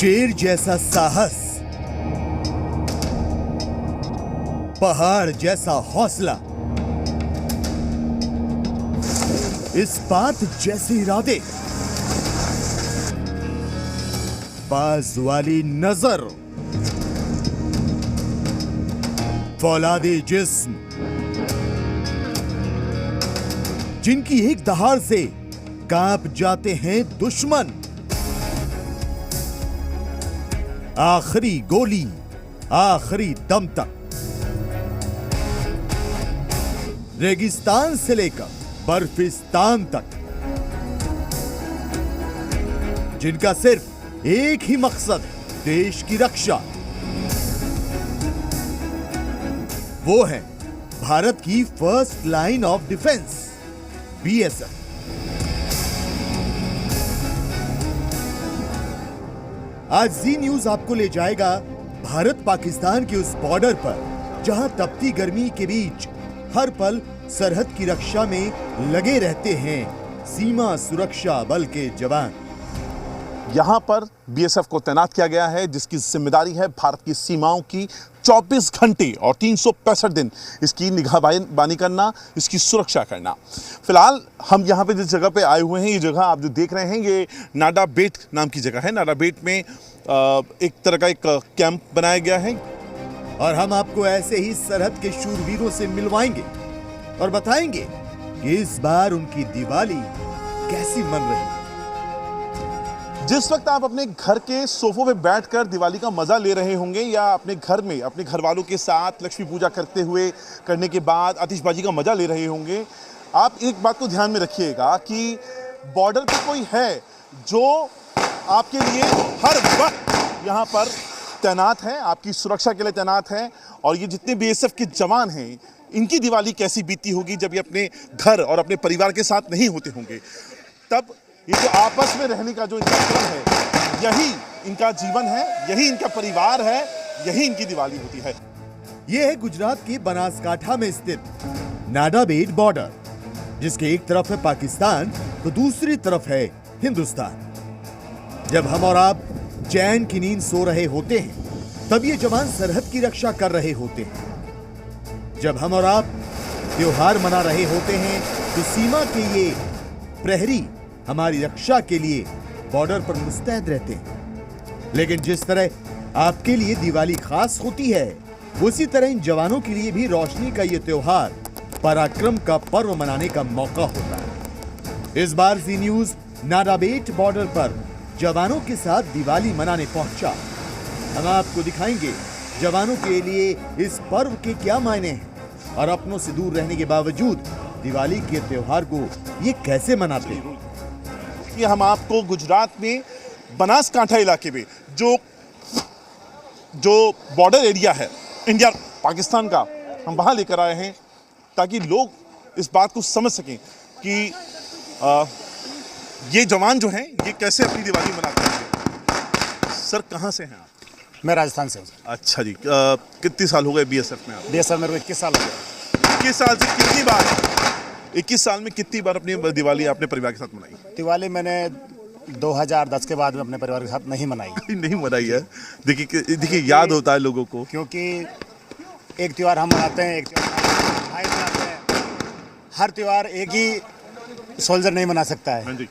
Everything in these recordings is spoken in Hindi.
शेर जैसा साहस, पहाड़ जैसा हौसला, इस्पात जैसे इरादे, बाज वाली नजर, फौलादी जिस्म, जिनकी एक दहाड़ से कांप जाते हैं दुश्मन। आखिरी गोली, आखिरी दम तक, रेगिस्तान से लेकर बर्फिस्तान तक, जिनका सिर्फ एक ही मकसद, देश की रक्षा। वो है भारत की first line of defence, BSF. आज जी न्यूज आपको ले जाएगा भारत पाकिस्तान के उस बॉर्डर पर, जहां तपती गर्मी के बीच हर पल सरहद की रक्षा में लगे रहते हैं सीमा सुरक्षा बल के जवान। यहाँ पर बीएसएफ को तैनात किया गया है, जिसकी जिम्मेदारी है भारत की सीमाओं की 24 घंटे और 365 दिन इसकी निगहबानी करना, इसकी सुरक्षा करना। फिलहाल हम यहाँ पे जिस जगह पे आए हुए हैं, ये जगह आप जो देख रहे हैं, ये नाडा बेट नाम की जगह है। नाडा बेट में एक तरह का एक कैंप बनाया गया है और हम आपको ऐसे ही सरहद के शूरवीरों से मिलवाएंगे और बताएंगे कि इस बार उनकी दिवाली कैसी मन रही। जिस वक्त आप अपने घर के सोफों पे बैठकर दिवाली का मजा ले रहे होंगे, या अपने घर में अपने घर वालों के साथ लक्ष्मी पूजा करने के बाद आतिशबाजी का मजा ले रहे होंगे, आप एक बात को ध्यान में रखिएगा कि बॉर्डर पे कोई है जो आपके लिए हर वक्त यहाँ पर तैनात है, आपकी सुरक्षा के लिए तैनात है। और ये जितने बीएसएफ के जवान हैं, इनकी दिवाली कैसी बीती होगी जब ये अपने घर और अपने परिवार के साथ नहीं होते होंगे। तब ये जो आपस में रहने का जो इनका क्रम है, यही इनका जीवन है, यही इनका परिवार है, यही इनकी दिवाली होती है। ये है गुजरात के बनासकांठा में स्थित नाडा बेट बॉर्डर, जिसके एक तरफ है पाकिस्तान तो दूसरी तरफ है हिंदुस्तान। जब हम और आप चैन की नींद सो रहे होते हैं, तब ये जवान सरहद की रक्षा कर रहे होते हैं। जब हम और आप त्योहार मना रहे होते हैं, तो सीमा के ये प्रहरी हमारी रक्षा के लिए बॉर्डर पर मुस्तैद रहते हैं। लेकिन जिस तरह आपके लिए दिवाली खास होती है, उसी तरह इन जवानों के लिए भी रोशनी का ये त्योहार पराक्रम का पर्व मनाने का मौका होता है। इस बार जी न्यूज नाडा बेट बॉर्डर पर जवानों के साथ दिवाली मनाने पहुंचा। हम आपको दिखाएंगे जवानों के लिए इस पर्व के क्या मायने हैं और अपनों से दूर रहने के बावजूद दिवाली के त्योहार को ये कैसे मनाते हैं। ये हम आपको गुजरात में बनासकांठा इलाके में जो बॉर्डर एरिया है इंडिया पाकिस्तान का, हम वहाँ लेकर आए हैं ताकि लोग इस बात को समझ सकें कि ये जवान जो हैं ये कैसे अपनी दिवाली मनाते हैं। सर, कहाँ से हैं आप? मैं राजस्थान से हूँ। अच्छा जी, कितने साल हो गए बीएसएफ में आप? बीएसएफ मेरे को 21 साल हो गए। 21 साल से कितनी बार, 21 साल में कितनी बार अपनी दिवाली आपने परिवार के साथ मनाई? दिवाली मैंने 2010 के बाद में अपने परिवार के साथ नहीं मनाई। नहीं मनाई है। देखिए याद होता है लोगों को, क्योंकि एक त्यौहार हम मनाते हैं, एक त्यौहार भाई मनाते हैं। हर त्यौहार एक ही सोल्जर नहीं मना सकता है। हाँ जी।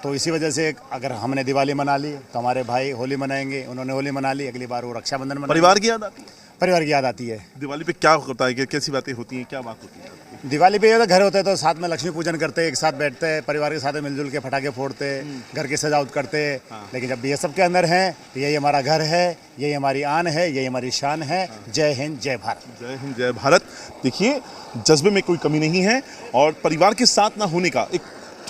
तो इसी वजह से अगर हमने दिवाली मना ली तो हमारे भाई होली मनाएंगे, उन्होंने होली मना ली, अगली बार वो रक्षाबंधन मनाएंगे। परिवार की याद आती है? परिवार की याद आती है। दिवाली पे क्या होता है, कैसी बातें होती हैं, क्या बात होती है? दिवाली पे ये घर होते हैं तो साथ में लक्ष्मी पूजन करते हैं, एक साथ बैठते हैं, परिवार के साथ मिलजुल के पटाखे फोड़ते हैं, घर की सजावट करते हैं। हाँ। लेकिन जब बीएसएफ के अंदर हैं तो यही हमारा घर है, यही हमारी आन है, यही हमारी शान है। जय हिंद, जय भारत। जय हिंद, जय भारत। देखिए, जज्बे में कोई कमी नहीं है और परिवार के साथ ना होने का एक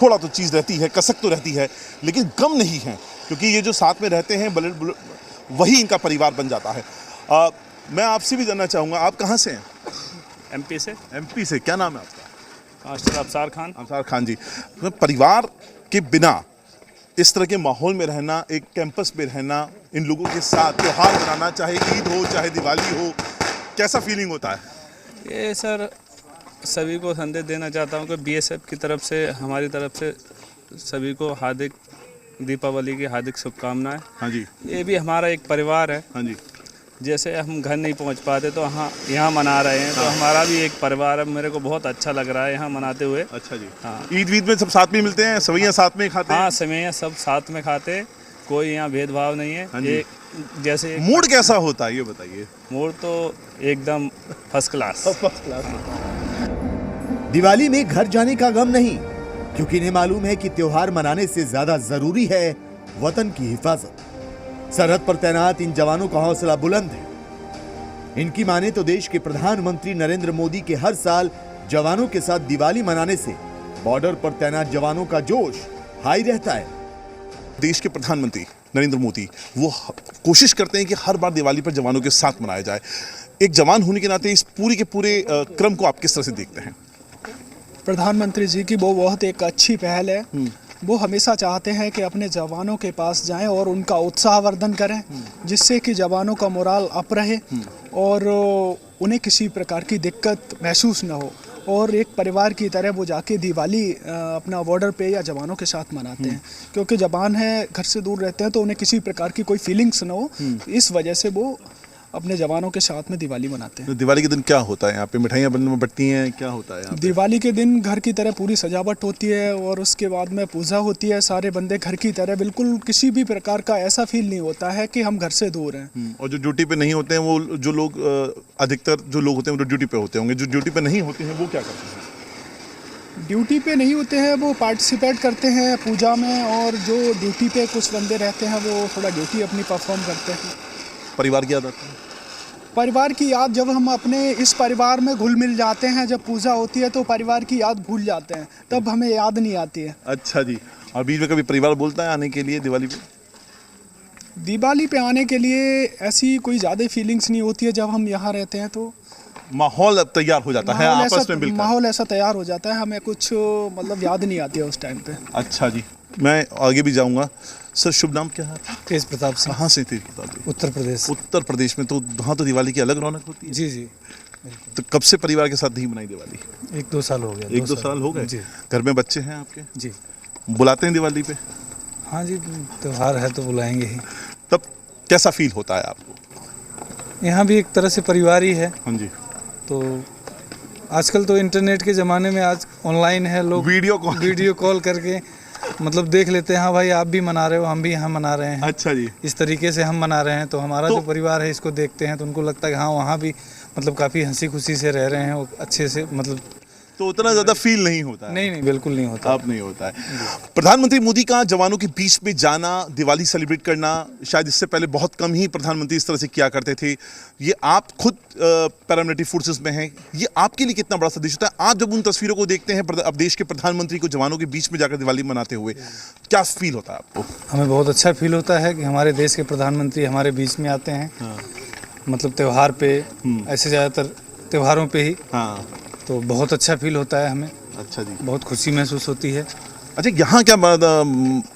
थोड़ा तो चीज़ रहती है, कसक तो रहती है, लेकिन गम नहीं है, क्योंकि ये जो साथ में रहते हैं वही इनका परिवार बन जाता है। मैं आपसे भी जानना चाहूँगा, आप कहाँ से हैं? एमपी से। एमपी से। क्या नाम है आपका? मास्टर अफसार खान। अफसार खान जी। परिवार के बिना इस तरह के माहौल में रहना, एक कैंपस में रहना, इन लोगों के साथ त्यौहार मनाना, चाहे ईद हो चाहे दिवाली हो, कैसा फीलिंग होता है? ये सर सभी को संदेश देना चाहता हूँ कि बीएसएफ की तरफ से, हमारी तरफ से सभी को हार्दिक दीपावली की हार्दिक शुभकामनाएं। हाँ जी। ये भी हमारा एक परिवार है। हाँ जी। जैसे हम घर नहीं पहुंच पाते तो यहाँ मना रहे हैं, तो हमारा भी एक परिवार है। मेरे को बहुत अच्छा लग रहा है यहाँ मनाते हुए। अच्छा जी। हाँ। ईद वीद में सब साथ में मिलते हैं, सवैयाँ साथ में खाते हैं। हाँ, सेवइयाँ सब साथ में खाते हैं, कोई यहाँ भेदभाव नहीं है। हाँ जी। ये जैसे मूड कैसा होता है ये बताइए। मूड तो एकदम फर्स्ट क्लास। दिवाली में घर जाने का गम नहीं, क्योंकि इन्हें मालूम है कि त्योहार मनाने से ज्यादा जरूरी है वतन की हिफाजत। सरहद पर तैनात इन जवानों का हौसला बुलंद है। इनकी माने तो देश के प्रधानमंत्री नरेंद्र मोदी के हर साल जवानों के साथ दिवाली मनाने से बॉर्डर पर तैनात जवानों का जोश हाई रहता है। देश के प्रधानमंत्री नरेंद्र मोदी वो कोशिश करते हैं कि हर बार दिवाली पर जवानों के साथ मनाया जाए। एक जवान होने के नाते इस पूरी के पूरे क्रम को आप किस तरह से देखते हैं? प्रधानमंत्री जी की वो बहुत एक अच्छी पहल है। वो हमेशा चाहते हैं कि अपने जवानों के पास जाएं और उनका उत्साहवर्धन करें, जिससे कि जवानों का मोराल अप रहे और उन्हें किसी प्रकार की दिक्कत महसूस न हो, और एक परिवार की तरह वो जाके दिवाली अपना बॉर्डर पे या जवानों के साथ मनाते हैं। क्योंकि जवान है, घर से दूर रहते हैं, तो उन्हें किसी प्रकार की कोई फीलिंग्स ना हो, इस वजह से वो अपने जवानों के साथ में दिवाली मनाते हैं। तो दिवाली के दिन क्या होता है यहाँ पे? मिठाइयाँ बटती हैं, क्या होता है यहाँ पे? दिवाली के दिन घर की तरह पूरी सजावट होती है और उसके बाद में पूजा होती है। सारे बंदे घर की तरह, बिल्कुल किसी भी प्रकार का ऐसा फील नहीं होता है कि हम घर से दूर हैं। और जो ड्यूटी पे नहीं होते हैं वो जो लोग अधिकतर जो लोग होते हैं वो ड्यूटी पे होते होंगे, जो ड्यूटी पे नहीं होते हैं वो क्या करते हैं? ड्यूटी पे नहीं होते हैं वो पार्टिसिपेट करते हैं पूजा में, और जो ड्यूटी पे कुछ बंदे रहते हैं वो थोड़ा ड्यूटी अपनी परफॉर्म करते हैं। परिवार की याद आती है? परिवार की याद, जब हम अपने इस परिवार में घुल मिल जाते हैं, जब पूजा होती है तो परिवार की याद भूल जाते हैं, तब हमें याद नहीं आती है। अच्छा जी। और बीच में कभी परिवार बोलता है आने के लिए दिवाली पे? दिवाली पे आने के लिए ऐसी कोई ज़्यादा फीलिंग्स नहीं होती है। जब हम यहाँ रहते हैं तो माहौल अब तैयार हो जाता है आपस में मिलकर। माहौल ऐसा तैयार हो जाता है, हमें कुछ मतलब याद नहीं आती है उस टाइम पे। अच्छा जी, मैं आगे भी जाऊंगा। सर, शुभ नाम क्या है? तेज प्रताप सिंह। कहाँ से तेज प्रताप जी? उत्तर प्रदेश। उत्तर प्रदेश में तो वहाँ तो दिवाली की अलग रौनक होती है। जी जी। तो कब से परिवार के साथ नहीं मनाई दिवाली? 1-2 साल हो गया। 1-2 साल हो गए। जी। घर में बच्चे हैं आपके? जी। बुलाते हैं दिवाली पे? हाँ जी, त्योहार है तो बुलाएंगे ही। तब कैसा फील होता है आपको? यहाँ भी एक तरह से परिवार ही है। हाँ जी। तो आजकल तो इंटरनेट के ज़माने में आज ऑनलाइन है, लोग वीडियो कॉल करके मतलब देख लेते हैं, हाँ भाई आप भी मना रहे हो, हम भी यहाँ मना रहे हैं। अच्छा जी। इस तरीके से हम मना रहे हैं, तो हमारा जो परिवार है इसको देखते हैं तो उनको लगता है कि हाँ वहाँ भी मतलब काफ़ी हंसी खुशी से रह रहे हैं और अच्छे से, मतलब तो उतना ज़्यादा फील नहीं होता है? नहीं, बिल्कुल नहीं होता। अब नहीं होता है। प्रधानमंत्री मोदी का जवानों के बीच में जाना, दिवाली सेलिब्रेट करना, शायद इससे पहले बहुत कम ही प्रधानमंत्री इस तरह से किया करते थे। ये आप खुद पैरामिलिट्री फोर्सेस में हैं, ये आपके लिए कितना बड़ा संदेश होता है? आप जब उन तस्वीरों को देखते हैं अब देश के प्रधानमंत्री को जवानों के बीच में जाकर दिवाली मनाते हुए, क्या फील होता है आपको? हमें बहुत अच्छा फील होता है कि हमारे देश के प्रधानमंत्री हमारे बीच में आते हैं। मतलब त्यौहार पे, ऐसे ज़्यादातर त्योहारों पे ही। हाँ। तो बहुत अच्छा फील होता है हमें। अच्छा जी। बहुत खुशी महसूस होती है। अच्छा, यहाँ क्या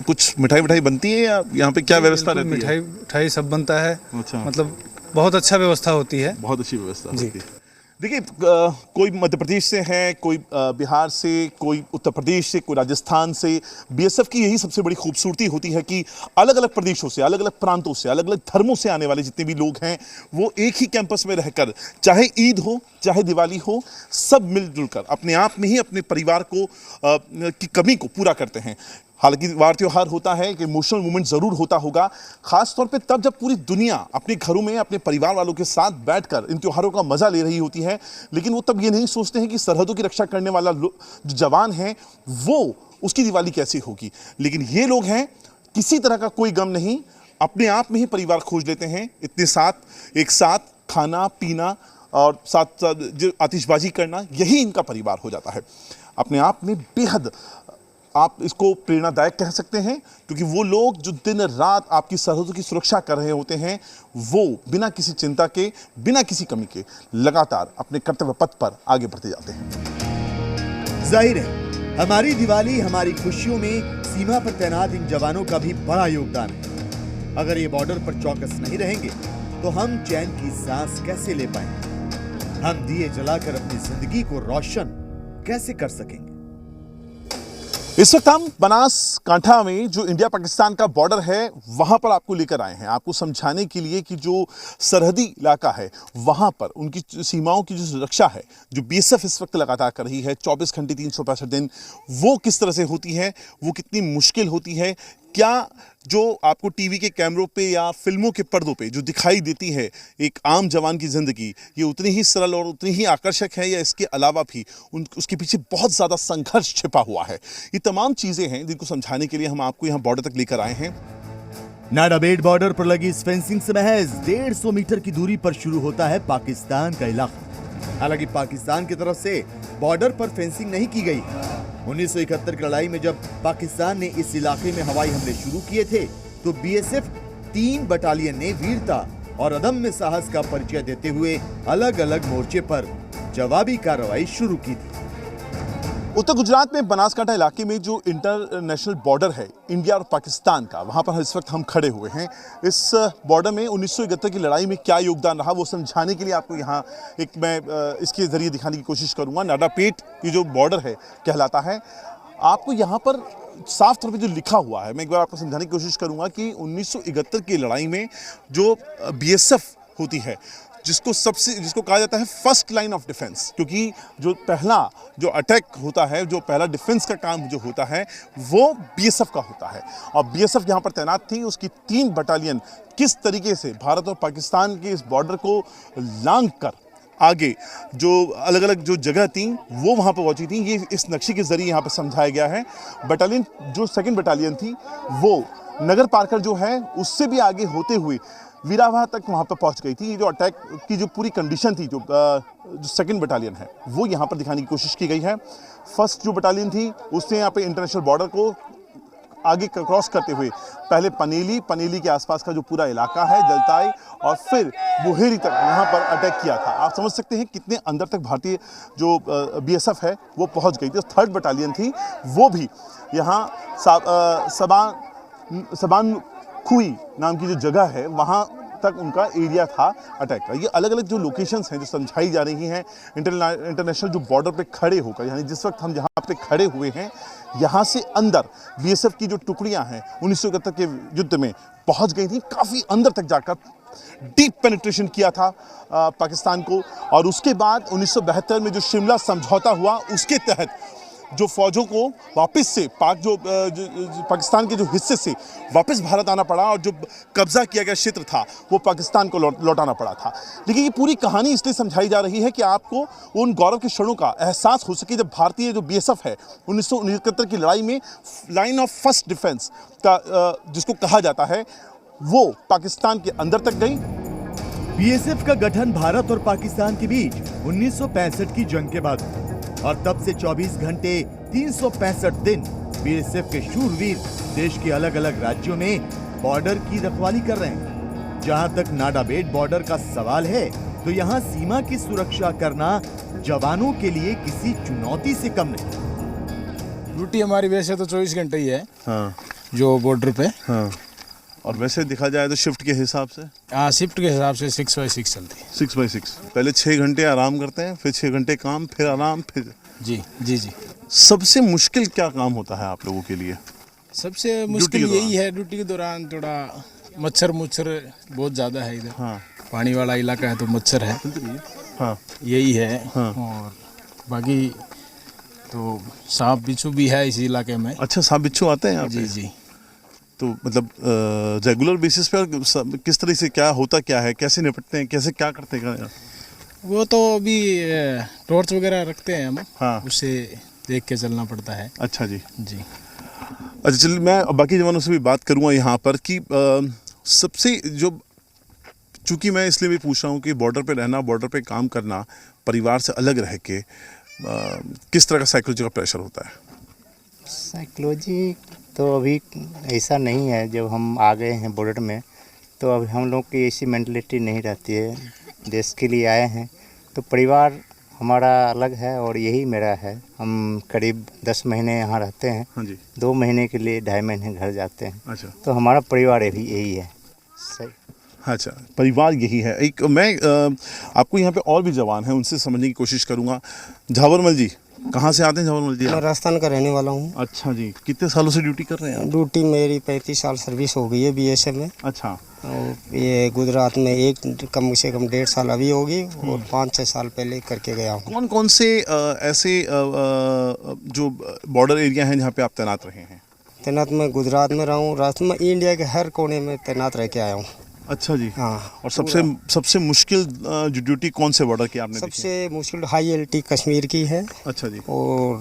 कुछ मिठाई बनती है या यहाँ पे क्या व्यवस्था रहती है? मिठाई सब बनता है। अच्छा। मतलब बहुत अच्छा व्यवस्था होती है। बहुत अच्छी व्यवस्था जी। होती है। देखिए, कोई मध्य प्रदेश से है, कोई बिहार से, कोई उत्तर प्रदेश से, कोई राजस्थान से। बीएसएफ की यही सबसे बड़ी खूबसूरती होती है कि अलग अलग प्रदेशों से, अलग अलग प्रांतों से, अलग अलग धर्मों से आने वाले जितने भी लोग हैं वो एक ही कैंपस में रहकर, चाहे ईद हो चाहे दिवाली हो, सब मिलजुल कर अपने आप में ही अपने परिवार को की कमी को पूरा करते हैं। हालांकि वार त्योहार होता है कि इमोशनल मोमेंट ज़रूर होता होगा, खास तौर पे तब जब पूरी दुनिया अपने घरों में अपने परिवार वालों के साथ बैठकर इन त्योहारों का मज़ा ले रही होती है। लेकिन वो तब ये नहीं सोचते हैं कि सरहदों की रक्षा करने वाला जो जवान है वो उसकी दिवाली कैसी होगी। लेकिन ये लोग हैं, किसी तरह का कोई गम नहीं, अपने आप में ही परिवार खोज लेते हैं। इतने साथ एक साथ खाना पीना और साथ साथ जो आतिशबाजी करना, यही इनका परिवार हो जाता है। अपने आप में बेहद आप इसको प्रेरणादायक कह सकते हैं, क्योंकि वो लोग जो दिन रात आपकी सरहदों की सुरक्षा कर रहे होते हैं, वो बिना किसी चिंता के, बिना किसी कमी के लगातार अपने कर्तव्य पथ पर आगे बढ़ते जाते हैं। जाहिर है, हमारी दिवाली, हमारी खुशियों में सीमा पर तैनात इन जवानों का भी बड़ा योगदान है। अगर ये बॉर्डर पर चौकस नहीं रहेंगे तो हम चैन की सांस कैसे ले पाएंगे? हम दिए जलाकर अपनी जिंदगी को रोशन कैसे कर सकेंगे? इस वक्त हम बनासकांठा में जो इंडिया पाकिस्तान का बॉर्डर है वहां पर आपको लेकर आए हैं, आपको समझाने के लिए कि जो सरहदी इलाका है वहां पर उनकी सीमाओं की जो सुरक्षा है, जो बीएसएफ इस वक्त लगातार कर रही है 24 घंटे 365 दिन, वो किस तरह से होती है, वो कितनी मुश्किल होती है, क्या जो आपको टीवी के कैमरों पे या फिल्मों के पर्दों पे जो दिखाई देती है एक आम जवान की ज़िंदगी, ये उतनी ही सरल और उतनी ही आकर्षक है, या इसके अलावा भी उसके पीछे बहुत ज़्यादा संघर्ष छिपा हुआ है। ये तमाम चीज़ें हैं जिनको समझाने के लिए हम आपको यहाँ बॉर्डर तक लेकर आए हैं। नाडाबेट बॉर्डर पर लगी इस फेंसिंग से महज 150 मीटर की दूरी पर शुरू होता है पाकिस्तान का इलाका। हालांकि पाकिस्तान की तरफ से बॉर्डर पर फेंसिंग नहीं की गई। 1971 की लड़ाई में जब पाकिस्तान ने इस इलाके में हवाई हमले शुरू किए थे तो बीएसएफ 3 बटालियन ने वीरता और अदम्य साहस का परिचय देते हुए अलग अलग मोर्चे पर जवाबी कार्रवाई शुरू की थी। उत्तर गुजरात में बनासकांठा इलाके में जो इंटरनेशनल बॉर्डर है इंडिया और पाकिस्तान का, वहां पर इस वक्त हम खड़े हुए हैं। इस बॉर्डर में 1971 की लड़ाई में क्या योगदान रहा वो समझाने के लिए आपको यहाँ एक मैं इसके जरिए दिखाने की कोशिश करूँगा। नाडापेट ये जो बॉर्डर है कहलाता है। आपको यहाँ पर साफ तौर पे जो लिखा हुआ है, मैं एक बार आपको समझाने की कोशिश करूँगा कि 1971 की लड़ाई में जो बीएसएफ होती है, जिसको कहा जाता है फर्स्ट लाइन ऑफ डिफेंस, क्योंकि जो पहला जो अटैक होता है, जो पहला डिफेंस का काम जो होता है वो बीएसएफ का होता है। और बीएसएफ यहाँ पर तैनात थी। उसकी 3 बटालियन किस तरीके से भारत और पाकिस्तान के इस बॉर्डर को लांघ कर आगे जो अलग अलग जो जगह थी वो वहाँ पर पहुँची थी, ये इस नक्शे के जरिए यहाँ पर समझाया गया है। बटालियन जो 2nd बटालियन थी वो नगर पारकर जो है उससे भी आगे होते हुए वीरावाह तक वहाँ पर पहुँच गई थी। ये जो अटैक की जो पूरी कंडीशन थी, जो 2nd बटालियन है वो यहाँ पर दिखाने की कोशिश की गई है। फर्स्ट जो बटालियन थी उसने यहाँ पे इंटरनेशनल बॉर्डर को आगे क्रॉस करते हुए पहले पनेली के आसपास का जो पूरा इलाका है, जलताई और फिर बुहेरी तक यहाँ पर अटैक किया था। आप समझ सकते हैं कितने अंदर तक भारतीय जो बीएसएफ है वो पहुँच गई थी। 3rd बटालियन थी वो भी यहाँ सबान खुई नाम की जो जगह है वहाँ तक उनका एरिया था अटैक का। ये अलग अलग जो लोकेशंस हैं जो समझाई जा रही हैं इंटरनेशनल जो बॉर्डर पे खड़े होकर, यानी जिस वक्त हम जहाँ पे खड़े हुए हैं यहाँ से अंदर बीएसएफ की जो टुकड़ियाँ हैं 1971 के युद्ध में पहुँच गई थी। काफ़ी अंदर तक जाकर डीप पेनिट्रेशन किया था पाकिस्तान को। और उसके बाद 1972 में जो शिमला समझौता हुआ उसके तहत जो फौजों को वापस से पाकिस्तान के जो हिस्से से वापस भारत आना पड़ा और जो कब्जा किया गया क्षेत्र था वो पाकिस्तान को लौटाना पड़ा था। लेकिन ये पूरी कहानी इसलिए समझाई जा रही है कि आपको उन गौरव के क्षणों का एहसास हो सके जब भारतीय जो बीएसएफ है 1969 की लड़ाई में लाइन ऑफ फर्स्ट डिफेंस का जिसको कहा जाता है वो पाकिस्तान के अंदर तक गई। बीएसएफ का गठन भारत और पाकिस्तान के बीच 1965 की जंग के बाद और तब से 24 घंटे 365 दिन बीएसएफ के शूरवीर देश के अलग अलग राज्यों में बॉर्डर की रखवाली कर रहे हैं। जहां तक नाडाबेट बॉर्डर का सवाल है तो यहां सीमा की सुरक्षा करना जवानों के लिए किसी चुनौती से कम नहीं। ड्यूटी हमारी वैसे तो 24 घंटे ही है। हाँ। जो बॉर्डर पे। हाँ। और वैसे देखा जाए तो शिफ्ट के हिसाब से, हाँ, शिफ्ट के हिसाब से 6/6 चलती है। 6/6 पहले 6 घंटे आराम करते हैं, फिर 6 घंटे काम, फिर आराम, फिर जी। सबसे मुश्किल क्या काम होता है आप लोगों के लिए? सबसे मुश्किल यही है ड्यूटी के दौरान, थोड़ा मच्छर बहुत ज़्यादा है इधर। हाँ। पानी वाला इलाका है तो मच्छर है। हाँ। यही है। हाँ। और बाकी तो सांप बिच्छू भी है इस इलाके में। अच्छा, सांप बिच्छू आते हैं यहाँ पे? जी। तो मतलब रेगुलर बेसिस पर किस तरह से क्या होता, क्या है, कैसे निपटते हैं, कैसे क्या करते हैं? वो तो अभी टॉर्च वगैरह रखते हैं हम। हाँ। उसे देख के चलना पड़ता है। अच्छा जी। अच्छा, चलिए मैं बाकी जवानों से भी बात करूँगा यहाँ पर कि सबसे जो, चूँकि मैं इसलिए भी पूछ रहा हूँ कि बॉर्डर पे रहना, बॉर्डर पे काम करना, परिवार से अलग रह के किस तरह का साइकोलॉजी का प्रेशर होता है? साइकोलॉजी तो अभी ऐसा नहीं है। जब हम आ गए हैं बॉर्डर में तो अभी हम लोग की ऐसी मेंटलिटी नहीं रहती है। देश के लिए आए हैं तो परिवार हमारा अलग है और यही मेरा है। हम करीब 10 महीने यहाँ रहते हैं। हाँ जी। 2 महीने के लिए 2.5 महीने घर जाते हैं। अच्छा। तो हमारा परिवार भी यही है। सही। अच्छा, परिवार यही है। एक मैं आपको यहाँ पे और भी जवान हैं, उनसे समझने की कोशिश करूँगा। झावरमल जी, कहाँ से आते हैं जवाहर जी मैं आप? राजस्थान का रहने वाला हूँ। अच्छा जी, कितने सालों से ड्यूटी कर रहे हैं आप? ड्यूटी मेरी 35 साल सर्विस हो गई है बीएसएफ में। अच्छा, और ये गुजरात में कम से कम 1.5 साल अभी होगी और 5-6 साल पहले करके गया हूँ। कौन कौन से ऐसे जो बॉर्डर एरिया हैं जहाँ पे आप तैनात रहे हैं? तैनात मैं गुजरात में रहा हूँ, राजस्थान में इंडिया के हर कोने में तैनात रह के आया हूँ। अच्छा जी। हाँ। और सबसे मुश्किल जो ड्यूटी कौन से बॉर्डर की आपने देखी? सबसे मुश्किल हाई एल्टी कश्मीर की है। अच्छा जी। और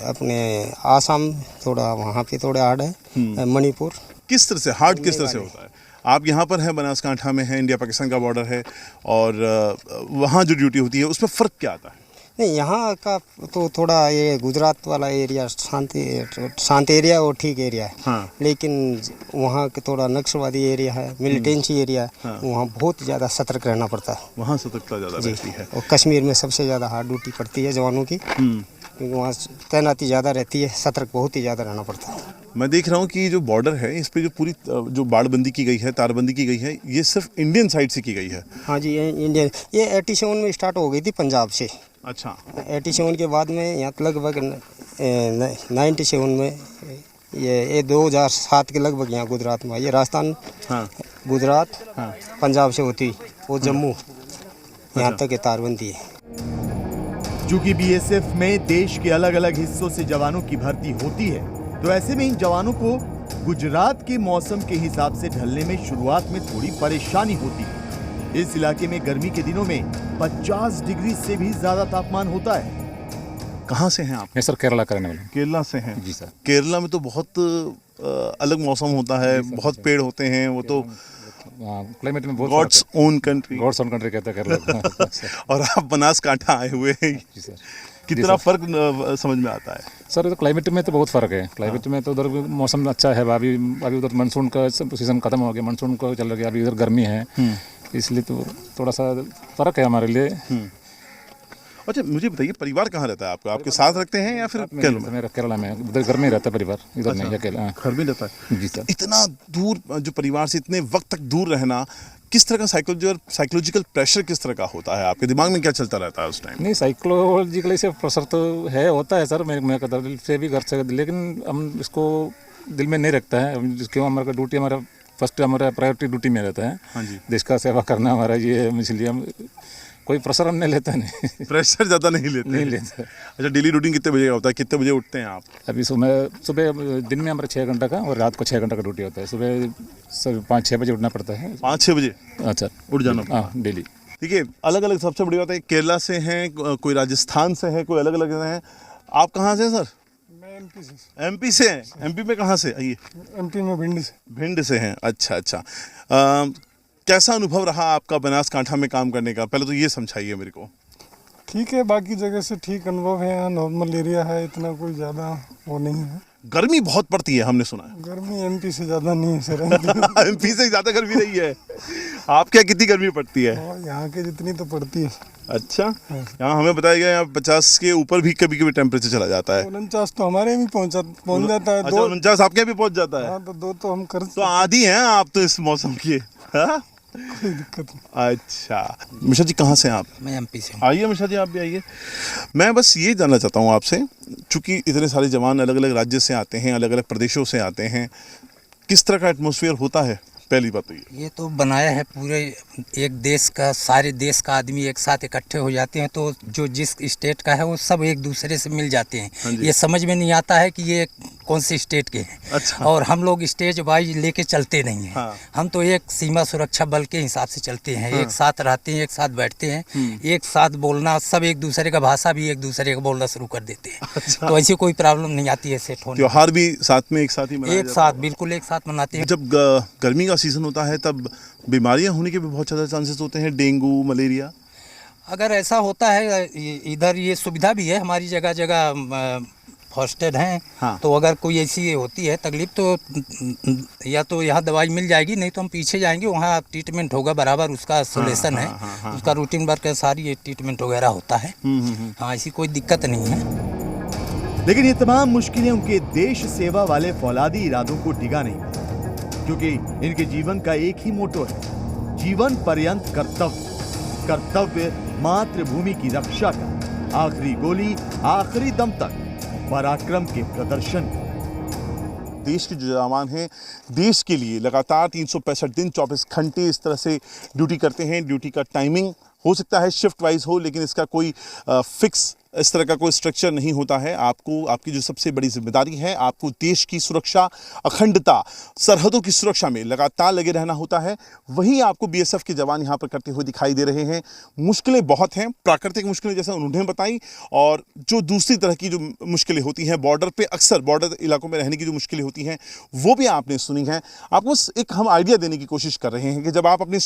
अपने आसाम थोड़ा वहाँ पे थोड़ा हार्ड है। मणिपुर। किस तरह से हार्ड किस तरह से होता है? आप यहाँ पर हैं, बनासकांठा में है, इंडिया पाकिस्तान का बॉर्डर है, और वहाँ जो ड्यूटी होती है उसमें फ़र्क क्या आता है? नहीं, यहाँ का तो थोड़ा ये गुजरात वाला एरिया शांत एरिया और ठीक एरिया है। हाँ। लेकिन वहाँ के थोड़ा नक्सलवादी एरिया है, मिलिटेंसी एरिया है। हाँ। वहाँ बहुत ज़्यादा सतर्क रहना पड़ता है। वहाँ सतर्कता ज़्यादा रहती है। और कश्मीर में सबसे ज़्यादा हार्ड ड्यूटी पड़ती है जवानों की, क्योंकि वहाँ तैनाती ज़्यादा रहती है, सतर्क बहुत ही ज़्यादा रहना पड़ता है। मैं देख रहा हूँ कि जो बॉर्डर है इस पे जो पूरी जो बाड़बंदी की गई है, तारबंदी की गई है, ये सिर्फ इंडियन साइड से की गई है। हाँ जी, इंडियन ये 87 में स्टार्ट हो गई थी पंजाब से। अच्छा। 87 के बाद में यहाँ लगभग 97 में ये 2007 के लगभग यहाँ गुजरात में, ये राजस्थान, हाँ। गुजरात, हाँ। पंजाब से होती वो जम्मू यहाँ तक तारबंदी है। चूंकि बीएसएफ में देश के अलग अलग हिस्सों से जवानों की भर्ती होती है, तो ऐसे में इन जवानों को गुजरात के मौसम के हिसाब से ढलने में शुरुआत में थोड़ी परेशानी होती है। इस इलाके में गर्मी के दिनों में 50 डिग्री से भी ज्यादा तापमान होता है। कहाँ से हैं आप? मैं सर केरला का रहने वाला हूँ। केरला से हैं? जी सर। केरला में तो बहुत अलग मौसम होता है, बहुत पेड़ होते हैं, वो तो क्लाइमेट में बहुत god's own country, god's own country कहते हैं केरला। और आप बनासकांठा आए हुए हैं। जी सर। कितना फर्क समझ में आता है? सर तो क्लाइमेट में तो बहुत फ़र्क है। क्लाइमेट में तो उधर मौसम अच्छा है, अभी उधर मानसून का सीज़न खत्म हो गया, मानसून को चल गया, अभी इधर गर्मी है, इसलिए तो थोड़ा सा फ़र्क है हमारे लिए। अच्छा, मुझे बताइए, परिवार कहाँ रहता है आपका? आपके साथ रखते हैं या फिर मेरा केरला में? उधर घर में रहता है परिवार, इधर नहीं, अकेला घर में रहता है। जी सर। इतना दूर जो परिवार से इतने वक्त तक दूर रहना, किस तरह का साइकोलॉजिकल प्रेशर किस तरह का होता है? आपके दिमाग में क्या चलता रहता है उस टाइम? नहीं, साइकोलॉजिकली से प्रेशर तो है, होता है सर, मैं दिल से भी घर से, लेकिन हम इसको दिल में नहीं रखता है, क्यों हमारा ड्यूटी, हमारा फर्स्ट हमारा प्रायोरिटी ड्यूटी में रहता है। हाँ जी। देश का सेवा करना हमारा ये है, इसलिए हम कोई प्रेशर हम नहीं लेता। नहीं, प्रेशर ज़्यादा नहीं लेते। अच्छा, डेली रूटीन कितने बजे का होता है? कितने बजे उठते हैं आप? अभी सुबह दिन में हमारा 6 घंटा का और रात को 6 घंटा का ड्यूटी होता है। सुबह 5-6 बजे उठना पड़ता है। 5-6 बजे? अच्छा, उठ जाना? हाँ, डेली। ठीक है, अलग अलग, सबसे बड़ी बात है केरला से हैं, कोई राजस्थान से है, कोई अलग अलग हैं। आप कहाँ से हैं सर? मैं एमपी से। एमपी से हैं? एमपी में कहाँ से? आइए। एमपी में भिंड से। भिंड से हैं, अच्छा अच्छा। कैसा अनुभव रहा आपका बनासकांठा में काम करने का? पहले तो ये समझाइए मेरे को। ठीक है, बाकी जगह से ठीक अनुभव है, यहाँ नॉर्मल एरिया है, इतना कोई ज़्यादा वो नहीं है। गर्मी बहुत पड़ती है, हमने सुना है। गर्मी एमपी से ज़्यादा नहीं है सर। एमपी से ज़्यादा गर्मी नहीं है? आप क्या, कितनी गर्मी पड़ती है? यहाँ के जितनी तो पड़ती है। अच्छा, यहाँ हमें बताया गया यहाँ 50 के ऊपर भी कभी कभी टेम्परेचर चला जाता है। 49 तो हमारे भी पहुँच जाता है। 49 आपके यहाँ भी पहुँच जाता है? हाँ, तो 2 तो हम कर, तो आदी हैं आप तो इस मौसम के। हाँ? कोई दिक्कत नहीं। अच्छा, मिश्रा जी कहाँ से हैं आप? मैं एमपी से हूँ। आइए मिश्रा जी, आप भी आइए। मैं बस ये जानना चाहता हूँ आपसे, चूँकि इतने सारे जवान अलग अलग राज्य से आते हैं, अलग अलग प्रदेशों से आते हैं, किस तरह का एटमॉस्फेयर होता है? पहली बात तो ये तो बनाया है पूरे एक देश का, सारे देश का आदमी एक साथ इकट्ठे हो जाते हैं, तो जो जिस स्टेट का है वो सब एक दूसरे से मिल जाते हैं। ये समझ में नहीं आता है कि ये कौन से स्टेट के हैं। अच्छा। और हम लोग स्टेज वाइज लेके चलते नहीं हैं। हाँ। हम तो एक सीमा सुरक्षा बल के हिसाब से चलते हैं। हाँ। एक साथ रहते हैं, एक साथ बैठते हैं, एक साथ बोलना, सब एक दूसरे का भाषा भी एक दूसरे का बोलना शुरू कर देते हैं। अच्छा। तो ऐसी कोई प्रॉब्लम नहीं आती है सेट होने। त्योहार भी साथ में एक साथ ही मनाया एक साथ, बिल्कुल एक साथ मनाते हैं। जब गर्मी का सीजन होता है तब बीमारियां होने के भी बहुत ज़्यादा चांसेस होते हैं, डेंगू, मलेरिया। अगर ऐसा होता है, इधर ये सुविधा भी है, हमारी जगह जगह फर्स्ट एड हैं। हाँ। तो अगर कोई ऐसी होती है तकलीफ तो या तो यहाँ दवाई मिल जाएगी, नहीं तो हम पीछे जाएंगे, वहाँ ट्रीटमेंट होगा बराबर, उसका सोल्यूशन है। उसका रूटीन वर्क है, सारी ये ट्रीटमेंट वगैरह होता है। हाँ, ऐसी कोई दिक्कत नहीं है। लेकिन ये तमाम मुश्किलें उनके देश सेवा वाले फौलादी इरादों को डिगा नहीं, क्योंकि इनके जीवन का एक ही मोटो है, जीवन पर्यंत कर्तव्य, कर्तव्य मातृभूमि की रक्षा का। आखिरी गोली आखिरी दम तक पराक्रम के प्रदर्शन। देश के जो जवान हैं देश के लिए लगातार 365 दिन 24 घंटे इस तरह से ड्यूटी करते हैं। ड्यूटी का टाइमिंग हो सकता है शिफ्ट वाइज हो, लेकिन इसका कोई फिक्स इस तरह का कोई स्ट्रक्चर नहीं होता है। आपको आपकी जो सबसे बड़ी जिम्मेदारी है, आपको देश की सुरक्षा, अखंडता, सरहदों की सुरक्षा में लगातार लगे रहना होता है। वहीं आपको बीएसएफ के जवान यहाँ पर करते हुए दिखाई दे रहे हैं। मुश्किलें बहुत हैं, प्राकृतिक मुश्किलें जैसे उन्होंने बताई, और जो दूसरी तरह की जो मुश्किलें होती हैं बॉर्डर पे, अक्सर बॉर्डर इलाकों में रहने की जो मुश्किलें होती हैं वो भी आपने सुनी हैं। आपको एक हम आइडिया देने की कोशिश कर रहे हैं कि जब आप अपने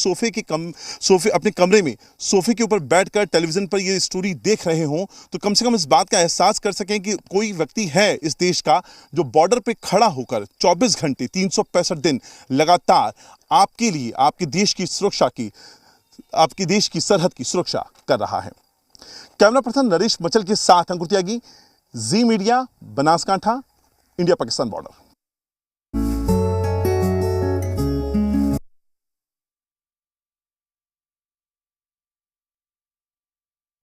अपने कमरे में सोफे के ऊपर बैठकर टेलीविजन पर ये स्टोरी देख रहे हों तो कम से कम इस बात का एहसास कर सकें कि कोई व्यक्ति है इस देश का जो बॉर्डर पे खड़ा होकर 24 घंटे 365 दिन लगातार आपके लिए, आपके देश की सुरक्षा की, आपके देश की सरहद की सुरक्षा कर रहा है। कैमरा पर्सन नरेश मचल के साथ Ankur Tyagi, Zee media, Banaskantha, India Pakistan border.